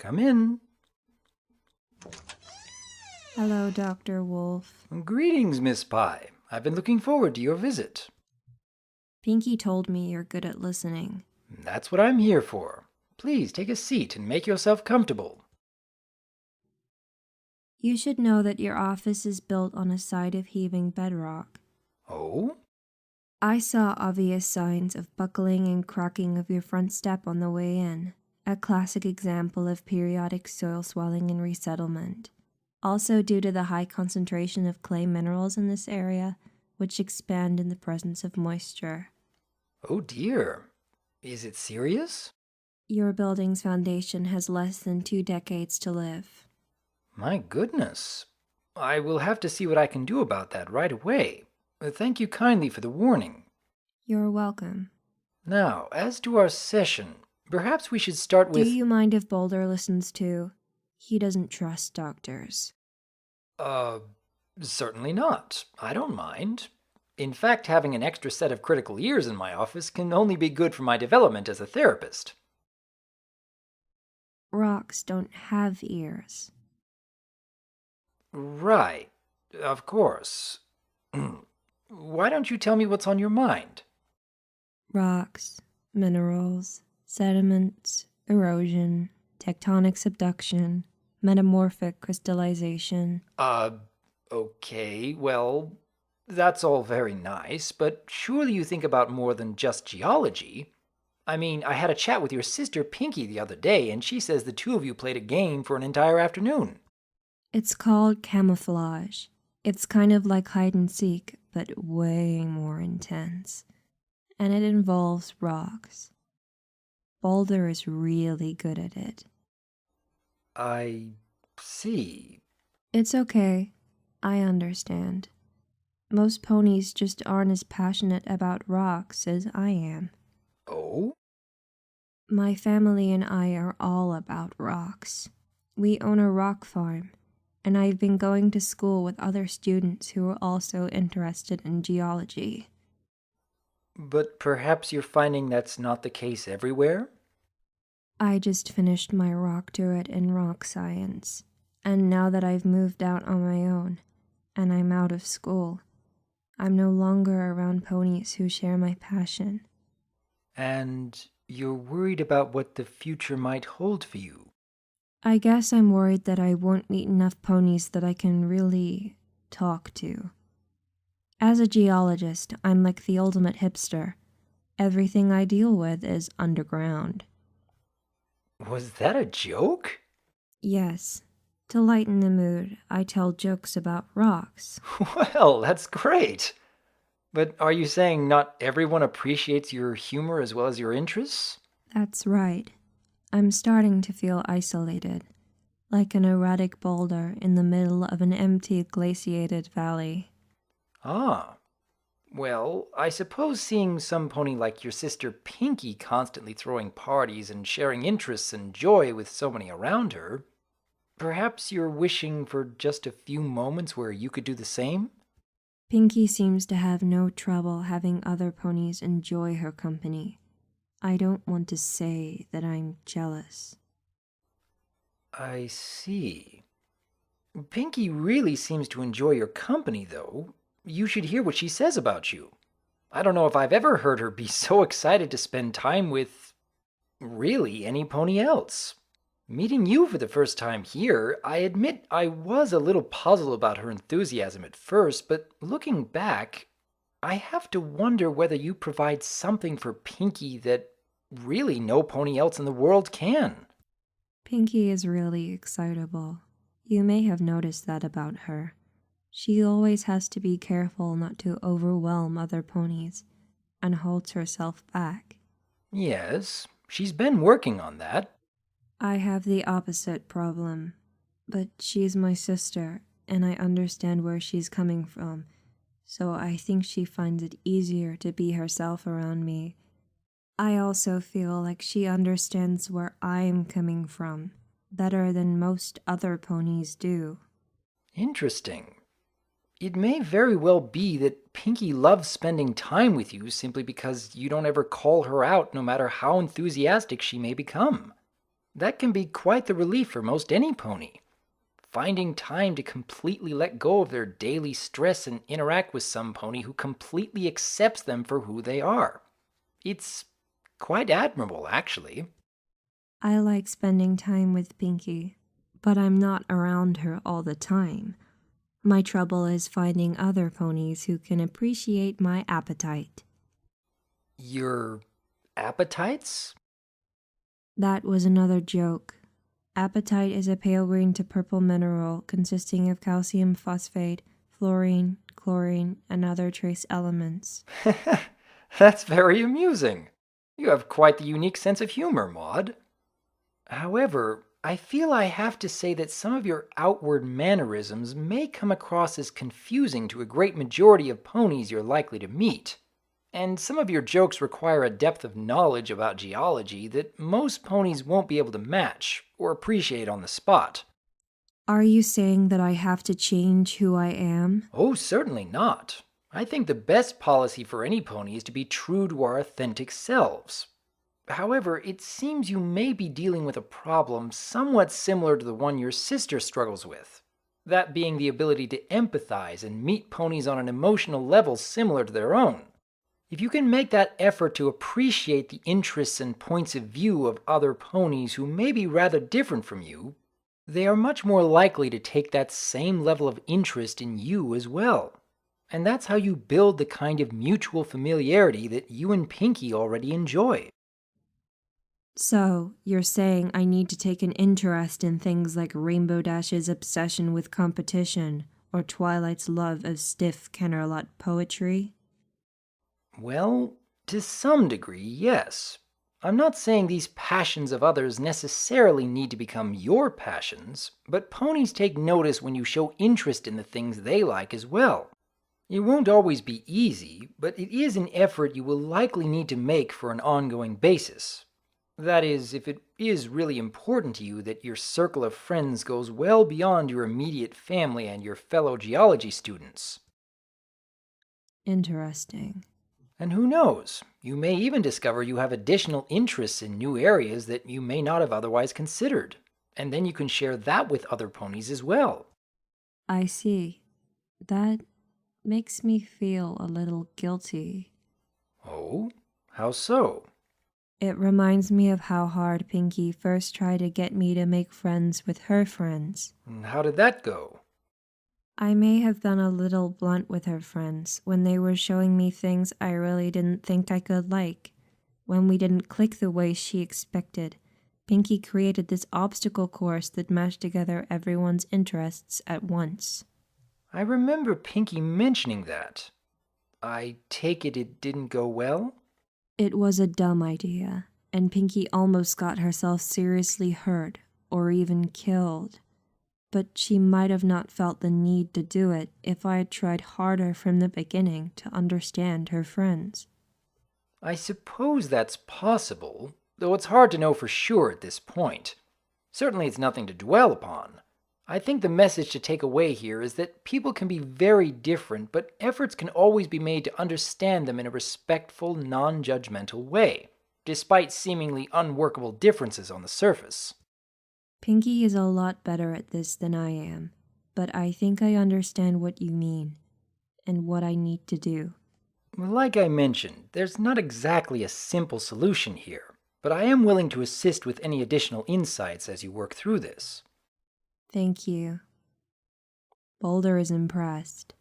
Come in. Hello, Dr. Wolf. Greetings, Miss Pye. I've been looking forward to your visit. Pinky told me you're good at listening. That's what I'm here for. Please take a seat and make yourself comfortable. You should know that your office is built on a site of heaving bedrock. Oh? I saw obvious signs of buckling and cracking of your front step on the way in, a classic example of periodic soil swelling and resettlement. Also due to the high concentration of clay minerals in this area, which expand in the presence of moisture. Oh dear. Is it serious? Your building's foundation has less than 2 decades to live. My goodness. I will have to see what I can do about that right away. Thank you kindly for the warning. You're welcome. Now, as to our session, perhaps we should start with... Do you mind if Boulder listens too? He doesn't trust doctors. Certainly not. I don't mind. In fact, having an extra set of critical ears in my office can only be good for my development as a therapist. Rocks don't have ears. Right. Of course. Why don't you tell me what's on your mind? Rocks, minerals, sediments, erosion, tectonic subduction, metamorphic crystallization. Okay, well, that's all very nice, but surely you think about more than just geology. I mean, I had a chat with your sister Pinky the other day, and she says the two of you played a game for an entire afternoon. It's called camouflage. It's kind of like hide and seek, but way more intense. And it involves rocks. Boulder is really good at it. I see. It's okay. I understand. Most ponies just aren't as passionate about rocks as I am. Oh? My family and I are all about rocks. We own a rock farm, and I've been going to school with other students who are also interested in geology. But perhaps you're finding that's not the case everywhere? I just finished my doctorate in rock science, and now that I've moved out on my own, and I'm out of school, I'm no longer around ponies who share my passion. And you're worried about what the future might hold for you. I guess I'm worried that I won't meet enough ponies that I can really talk to. As a geologist, I'm like the ultimate hipster. Everything I deal with is underground. Was that a joke? Yes. To lighten the mood, I tell jokes about rocks. Well, that's great. But are you saying not everyone appreciates your humor as well as your interests? That's right. I'm starting to feel isolated, like an erratic boulder in the middle of an empty, glaciated valley. Ah. Well, I suppose seeing some pony like your sister Pinky constantly throwing parties and sharing interests and joy with so many around her, perhaps you're wishing for just a few moments where you could do the same? Pinky seems to have no trouble having other ponies enjoy her company. I don't want to say that I'm jealous. I see. Pinky really seems to enjoy your company, though. You should hear what she says about you. I don't know if I've ever heard her be so excited to spend time with, really, any pony else. Meeting you for the first time here, I admit I was a little puzzled about her enthusiasm at first, but looking back, I have to wonder whether you provide something for Pinky that really no pony else in the world can. Pinky is really excitable. You may have noticed that about her. She always has to be careful not to overwhelm other ponies, and holds herself back. Yes, she's been working on that. I have the opposite problem, but she's my sister, and I understand where she's coming from, so I think she finds it easier to be herself around me. I also feel like she understands where I'm coming from better than most other ponies do. Interesting. It may very well be that Pinky loves spending time with you simply because you don't ever call her out no matter how enthusiastic she may become. That can be quite the relief for most any pony. Finding time to completely let go of their daily stress and interact with some pony who completely accepts them for who they are. It's quite admirable, actually. I like spending time with Pinky, but I'm not around her all the time. My trouble is finding other ponies who can appreciate my appetite. Your appetites? That was another joke. Apatite is a pale green to purple mineral consisting of calcium phosphate, fluorine, chlorine, and other trace elements. That's very amusing. You have quite the unique sense of humor, Maud. However, I feel I have to say that some of your outward mannerisms may come across as confusing to a great majority of ponies you're likely to meet. And some of your jokes require a depth of knowledge about geology that most ponies won't be able to match or appreciate on the spot. Are you saying that I have to change who I am? Oh, certainly not. I think the best policy for any pony is to be true to our authentic selves. However, it seems you may be dealing with a problem somewhat similar to the one your sister struggles with. That being the ability to empathize and meet ponies on an emotional level similar to their own. If you can make that effort to appreciate the interests and points of view of other ponies who may be rather different from you, they are much more likely to take that same level of interest in you as well. And that's how you build the kind of mutual familiarity that you and Pinky already enjoy. So, you're saying I need to take an interest in things like Rainbow Dash's obsession with competition, or Twilight's love of stiff Kennerlot poetry? Well, to some degree, yes. I'm not saying these passions of others necessarily need to become your passions, but ponies take notice when you show interest in the things they like as well. It won't always be easy, but it is an effort you will likely need to make for an ongoing basis. That is, if it is really important to you that your circle of friends goes well beyond your immediate family and your fellow geology students. Interesting. And who knows, you may even discover you have additional interests in new areas that you may not have otherwise considered. And then you can share that with other ponies as well. I see. That makes me feel a little guilty. Oh? How so? It reminds me of how hard Pinky first tried to get me to make friends with her friends. And how did that go? I may have been a little blunt with her friends when they were showing me things I really didn't think I could like. When we didn't click the way she expected, Pinky created this obstacle course that mashed together everyone's interests at once. I remember Pinky mentioning that. I take it didn't go well? It was a dumb idea, and Pinky almost got herself seriously hurt or even killed. But she might have not felt the need to do it if I had tried harder from the beginning to understand her friends. I suppose that's possible, though it's hard to know for sure at this point. Certainly it's nothing to dwell upon. I think the message to take away here is that people can be very different, but efforts can always be made to understand them in a respectful, non-judgmental way, despite seemingly unworkable differences on the surface. Pinky is a lot better at this than I am, but I think I understand what you mean, and what I need to do. Like I mentioned, there's not exactly a simple solution here, but I am willing to assist with any additional insights as you work through this. Thank you. Boulder is impressed.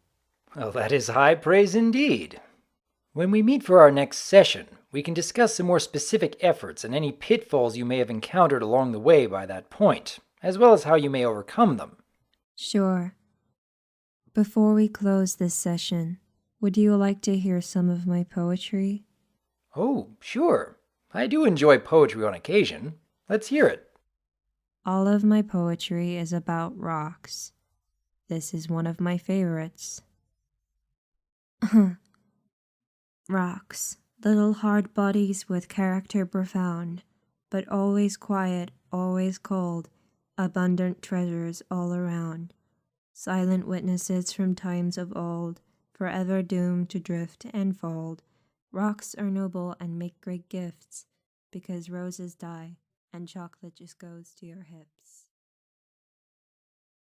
Well, that is high praise indeed. When we meet for our next session, we can discuss some more specific efforts and any pitfalls you may have encountered along the way by that point, as well as how you may overcome them. Sure. Before we close this session, would you like to hear some of my poetry? Oh, sure. I do enjoy poetry on occasion. Let's hear it. All of my poetry is about rocks. This is one of my favorites. Rocks, little hard bodies with character profound, but always quiet, always cold, abundant treasures all around. Silent witnesses from times of old, forever doomed to drift and fold. Rocks are noble and make great gifts, because roses die, and chocolate just goes to your hips.